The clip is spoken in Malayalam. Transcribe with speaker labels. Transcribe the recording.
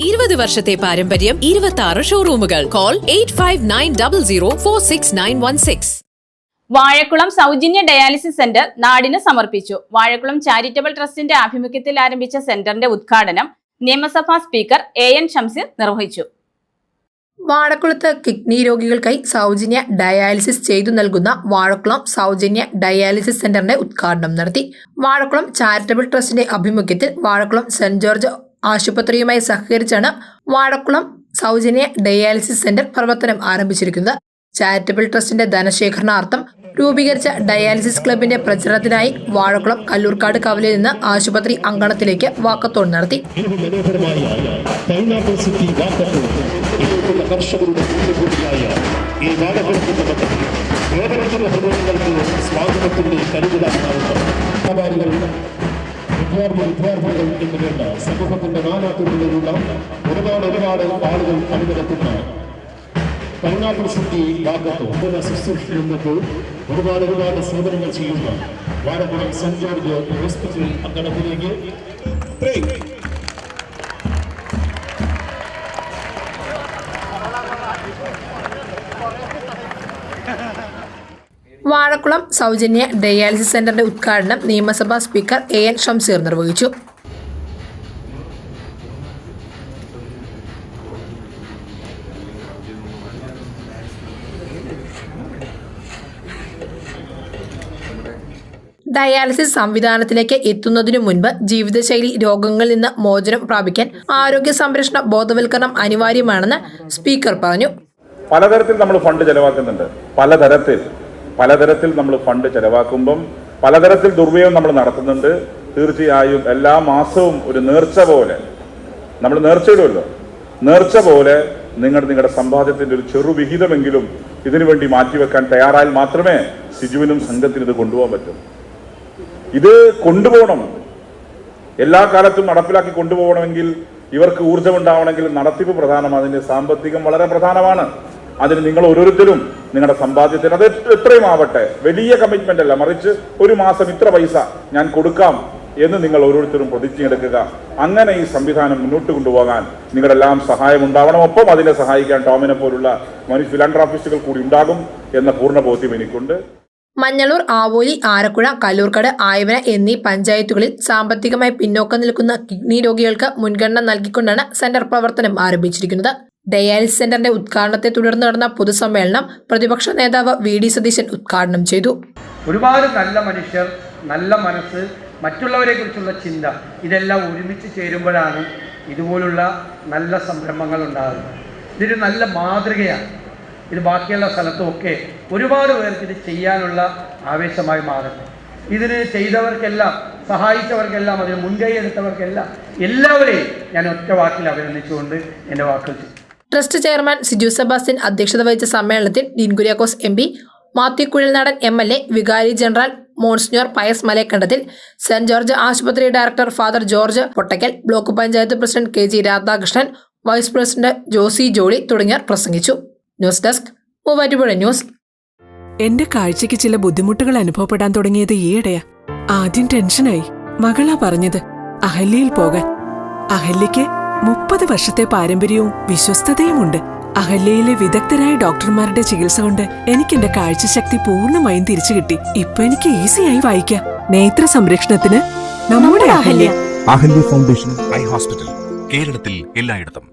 Speaker 1: 20 വർഷത്തെ പാരമ്പര്യം, 26 ഷോറൂമുകൾ. കോൾ 8590046916.
Speaker 2: വാഴക്കുളം സൗജന്യ ഡയാലിസിസ് സെന്റർ നാടിന് സമർപ്പിച്ചു. വാഴക്കുളം ചാരിറ്റബിൾ ട്രസ്റ്റിന്റെ ആഭിമുഖ്യത്തിൽ ആരംഭിച്ച സെന്ററിന്റെ ഉദ്ഘാടനം നിയമസഭാ സ്പീക്കർ AN ഷംസീർ നിർവഹിച്ചു.
Speaker 3: വാഴക്കുളത്ത് കിഡ്നി രോഗികൾക്കായി സൗജന്യ ഡയാലിസിസ് ചെയ്തു നൽകുന്ന വാഴക്കുളം സൗജന്യ ഡയാലിസിസ് സെന്ററിന്റെ ഉദ്ഘാടനം നടത്തി. വാഴക്കുളം ചാരിറ്റബിൾ ട്രസ്റ്റിന്റെ ആഭിമുഖ്യത്തിൽ വാഴക്കുളം സെന്റ് ജോർജ് ആശുപത്രിയുമായി സഹകരിച്ചാണ് വാഴക്കുളം സൗജന്യ ഡയാലിസിസ് സെന്റർ പ്രവർത്തനം ആരംഭിച്ചിരിക്കുന്നത്. ചാരിറ്റബിൾ ട്രസ്റ്റിന്റെ ധനശേഖരണാർത്ഥം രൂപീകരിച്ച ഡയാലിസിസ് ക്ലബിന്റെ പ്രചരണത്തിനായി വാഴക്കുളം കല്ലൂർക്കാട് കവലയിൽ നിന്ന് ആശുപത്രി അങ്കണത്തിലേക്ക് വാക്കത്തോൺ നടത്തി.
Speaker 4: വിദ്യാർത്ഥികൾ എന്നുവേണ്ട സമൂഹത്തിന്റെ നാനാത്തുകളിലുള്ള ഒരുപാട് ആളുകൾ അണിനിരത്തുന്ന പൈനാപ്പിൾ സിറ്റി ഭാഗത്ത് ശുശ്രൂഷ രംഗത്ത് ഒരുപാട് സേവനങ്ങൾ ചെയ്യുന്ന വാഴക്കുളം സെന്റ് ജോർജ് ഹോസ്പിറ്റൽ അങ്കണത്തിലേക്ക്
Speaker 3: വാഴക്കുളം സൗജന്യ ഡയാലിസിസ് സെന്ററിന്റെ ഉദ്ഘാടനം നിയമസഭാ സ്പീക്കർ AN ഷംസീർ നിർവഹിച്ചു. ഡയാലിസിസ് സംവിധാനത്തിലേക്ക് എത്തുന്നതിനു മുൻപ് ജീവിതശൈലി രോഗങ്ങളിൽ നിന്ന് മോചനം പ്രാപിക്കാൻ ആരോഗ്യ സംരക്ഷണ ബോധവൽക്കരണം അനിവാര്യമാണെന്ന് സ്പീക്കർ പറഞ്ഞു.
Speaker 5: പലതരത്തിൽ നമ്മൾ ഫണ്ട് ചെലവാക്കുന്നുണ്ട്. പലതരത്തിൽ നമ്മൾ ഫണ്ട് ചെലവാക്കുമ്പം പലതരത്തിൽ ദുർവ്യയം നമ്മൾ നടത്തുന്നുണ്ട്. തീർച്ചയായും എല്ലാ മാസവും ഒരു നേർച്ച പോലെ നമ്മൾ നേർച്ചയിടുമല്ലോ, നേർച്ച പോലെ നിങ്ങളുടെ സമ്പാദ്യത്തിന്റെ ഒരു ചെറുവിഹിതമെങ്കിലും ഇതിനു വേണ്ടി മാറ്റിവെക്കാൻ തയ്യാറായാൽ മാത്രമേ സിജുവിനും സംഘത്തിന് ഇത് കൊണ്ടുപോകാൻ പറ്റൂ. ഇത് കൊണ്ടുപോകണം, എല്ലാ കാലത്തും നടപ്പിലാക്കി കൊണ്ടുപോകണമെങ്കിൽ ഇവർക്ക് ഊർജ്ജമുണ്ടാവണമെങ്കിൽ നടത്തിപ്പ് പ്രധാനമാണ്. അതിന്റെ സാമ്പത്തികം വളരെ പ്രധാനമാണ്. അതിന് നിങ്ങൾ ഓരോരുത്തരും നിങ്ങളുടെ സമ്പാദ്യത്തിന് അത് എത്രയും ആവട്ടെ, വലിയ കമ്മിറ്റ്മെന്റ് അല്ല, മറിച്ച് ഒരു മാസം ഇത്ര പൈസ ഞാൻ കൊടുക്കാം എന്ന് നിങ്ങൾ ഓരോരുത്തരും പ്രതിജ്ഞയെടുക്കുക. അങ്ങനെ ഈ സംവിധാനം മുന്നോട്ട് കൊണ്ടുപോകാൻ നിങ്ങളുടെ എല്ലാം സഹായം ഉണ്ടാവണം. ഒപ്പം അതിനെ സഹായിക്കാൻ ടോമിനെ പോലുള്ള ഫിലാൻഡ്രോപ്പിസ്റ്റുകൾ കൂടി ഉണ്ടാകും എന്ന പൂർണ്ണ ബോധ്യം എനിക്കുണ്ട്.
Speaker 3: മഞ്ഞളൂർ, ആവോലി, ആരക്കുഴ, കല്ലൂർക്കാട്, ആയവന എന്നീ പഞ്ചായത്തുകളിൽ സാമ്പത്തികമായി പിന്നോക്കം നിൽക്കുന്ന കിഡ്നി രോഗികൾക്ക് മുൻഗണന നൽകിക്കൊണ്ടാണ് സെന്റർ പ്രവർത്തനം ആരംഭിച്ചിരിക്കുന്നത്. ഡയാലിസിസ് സെന്ററിന്റെ ഉദ്ഘാടനത്തെ തുടർന്ന് നടന്ന പൊതുസമ്മേളനം പ്രതിപക്ഷ നേതാവ് VD സതീശൻ ഉദ്ഘാടനം ചെയ്തു.
Speaker 6: ഒരുപാട് നല്ല മനുഷ്യർ, നല്ല മനസ്സ്, മറ്റുള്ളവരെ കുറിച്ചുള്ള ചിന്ത, ഇതെല്ലാം ഒരുമിച്ച് ചേരുമ്പോഴാണ് ഇതുപോലുള്ള നല്ല സംരംഭങ്ങൾ ഉണ്ടാകുന്നത്. ഇതൊരു നല്ല മാതൃകയാണ്. ഇത് ബാക്കിയുള്ള സ്ഥലത്തുമൊക്കെ ഒരുപാട് പേർക്ക് ഇത് ചെയ്യാനുള്ള ആവേശമായി മാറുന്നു. ഇതിന് ചെയ്തവർക്കെല്ലാം, സഹായിച്ചവർക്കെല്ലാം, അതിന് മുൻകൈ എടുത്തവർക്കെല്ലാം എല്ലാവരെയും ഞാൻ ഒറ്റ വാക്കിൽ അഭിനന്ദിച്ചുകൊണ്ട് എൻ്റെ വാക്കുകൾ.
Speaker 3: ട്രസ്റ്റ് ചെയർമാൻ സിജു സെബാസ്റ്റ്യൻ അധ്യക്ഷത വഹിച്ച സമ്മേളനത്തിൽ Dean Kuriakose MP, Mathew Kuzhalnadan MLA, വികാരി ജനറൽ മോൺസിഞ്ഞോർ പയസ് മലേക്കണ്ടത്തിൽ, സെന്റ് ജോർജ് ആശുപത്രി director father George Pottakkal, block panchayat president KG Radhakrishnan, vice president Josy Jolly തുടങ്ങിയവർ പ്രസംഗിച്ചു. News desk, Muvattupuzha news.
Speaker 1: എന്റെ കാഴ്ചയ്ക്ക് ചില ബുദ്ധിമുട്ടുകൾ അനുഭവപ്പെടാൻ തുടങ്ങിയത് ഈയിടെയാ. ആദ്യം ടെൻഷനായി. മകളാ പറഞ്ഞത് അഹല്യയിൽ പോകാൻ. അഹല്യയ്ക്ക് 30 വർഷത്തെ പാരമ്പര്യവും വിശ്വസ്തതയുമുണ്ട്. അഹല്യയിലെ വിദഗ്ധരായ ഡോക്ടർമാരുടെ ചികിത്സ കൊണ്ട് എനിക്ക് എന്റെ കാഴ്ചശക്തി പൂർണ്ണമായും തിരിച്ചു കിട്ടി. ഇപ്പൊ എനിക്ക് ഈസിയായി വായിക്കാം. നേത്ര സംരക്ഷണത്തിന് നമ്മുടെ Ahalya.
Speaker 7: Ahalya foundation eye hospital, കേരളത്തിൽ എല്ലായിടത്തും.